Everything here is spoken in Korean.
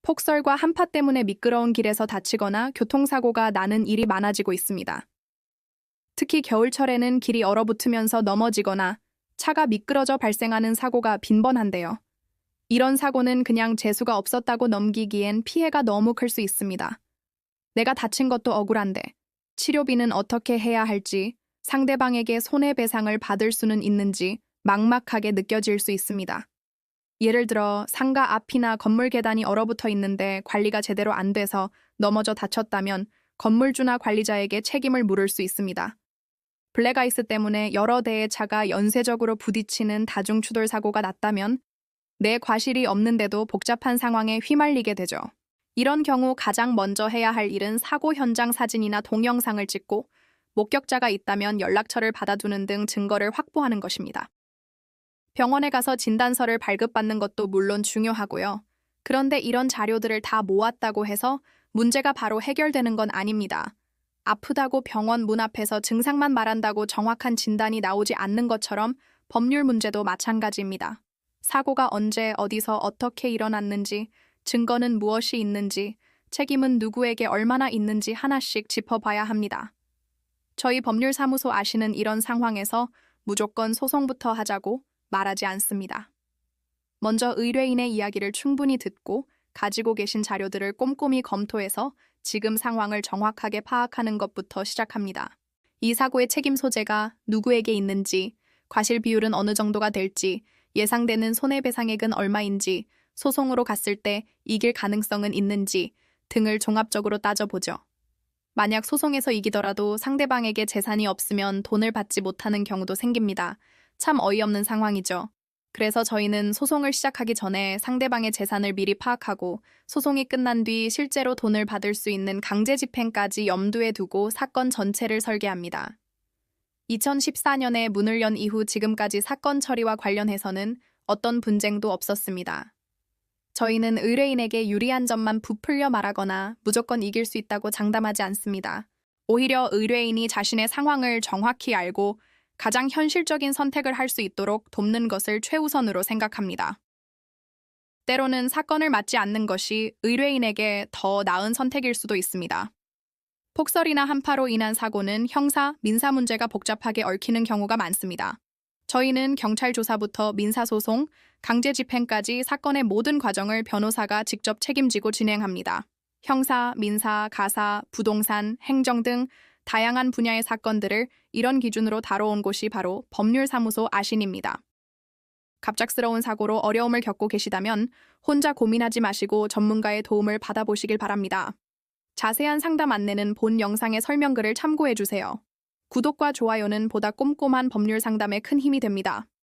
폭설과 한파 때문에 미끄러운 길에서 다치거나 교통사고가 나는 일이 많아지고 있습니다. 특히 겨울철에는 길이 얼어붙으면서 넘어지거나 차가 미끄러져 발생하는 사고가 빈번한데요. 이런 사고는 그냥 재수가 없었다고 넘기기엔 피해가 너무 클 수 있습니다. 내가 다친 것도 억울한데 치료비는 어떻게 해야 할지, 상대방에게 손해배상을 받을 수는 있는지 막막하게 느껴질 수 있습니다. 예를 들어 상가 앞이나 건물 계단이 얼어붙어 있는데 관리가 제대로 안 돼서 넘어져 다쳤다면 건물주나 관리자에게 책임을 물을 수 있습니다. 블랙아이스 때문에 여러 대의 차가 연쇄적으로 부딪히는 다중추돌 사고가 났다면 내 과실이 없는데도 복잡한 상황에 휘말리게 되죠. 이런 경우 가장 먼저 해야 할 일은 사고 현장 사진이나 동영상을 찍고 목격자가 있다면 연락처를 받아두는 등 증거를 확보하는 것입니다. 병원에 가서 진단서를 발급받는 것도 물론 중요하고요. 그런데 이런 자료들을 다 모았다고 해서 문제가 바로 해결되는 건 아닙니다. 아프다고 병원 문 앞에서 증상만 말한다고 정확한 진단이 나오지 않는 것처럼 법률 문제도 마찬가지입니다. 사고가 언제, 어디서, 어떻게 일어났는지, 증거는 무엇이 있는지, 책임은 누구에게 얼마나 있는지 하나씩 짚어봐야 합니다. 저희 법률사무소 아시는 이런 상황에서 무조건 소송부터 하자고 말하지 않습니다. 먼저 의뢰인의 이야기를 충분히 듣고 가지고 계신 자료들을 꼼꼼히 검토해서 지금 상황을 정확하게 파악하는 것부터 시작합니다. 이 사고의 책임 소재가 누구에게 있는지, 과실 비율은 어느 정도가 될지, 예상되는 손해배상액은 얼마인지, 소송으로 갔을 때 이길 가능성은 있는지 등을 종합적으로 따져보죠. 만약 소송에서 이기더라도 상대방에게 재산이 없으면 돈을 받지 못하는 경우도 생깁니다. 참 어이없는 상황이죠. 그래서 저희는 소송을 시작하기 전에 상대방의 재산을 미리 파악하고 소송이 끝난 뒤 실제로 돈을 받을 수 있는 강제집행까지 염두에 두고 사건 전체를 설계합니다. 2014년에 문을 연 이후 지금까지 사건 처리와 관련해서는 어떤 분쟁도 없었습니다. 저희는 의뢰인에게 유리한 점만 부풀려 말하거나 무조건 이길 수 있다고 장담하지 않습니다. 오히려 의뢰인이 자신의 상황을 정확히 알고 가장 현실적인 선택을 할 수 있도록 돕는 것을 최우선으로 생각합니다. 때로는 사건을 맡지 않는 것이 의뢰인에게 더 나은 선택일 수도 있습니다. 폭설이나 한파로 인한 사고는 형사, 민사 문제가 복잡하게 얽히는 경우가 많습니다. 저희는 경찰 조사부터 민사소송, 강제집행까지 사건의 모든 과정을 변호사가 직접 책임지고 진행합니다. 형사, 민사, 가사, 부동산, 행정 등 다양한 분야의 사건들을 이런 기준으로 다뤄온 곳이 바로 법률사무소 아신입니다. 갑작스러운 사고로 어려움을 겪고 계시다면 혼자 고민하지 마시고 전문가의 도움을 받아보시길 바랍니다. 자세한 상담 안내는 본 영상의 설명글을 참고해주세요. 구독과 좋아요는 보다 꼼꼼한 법률 상담에 큰 힘이 됩니다.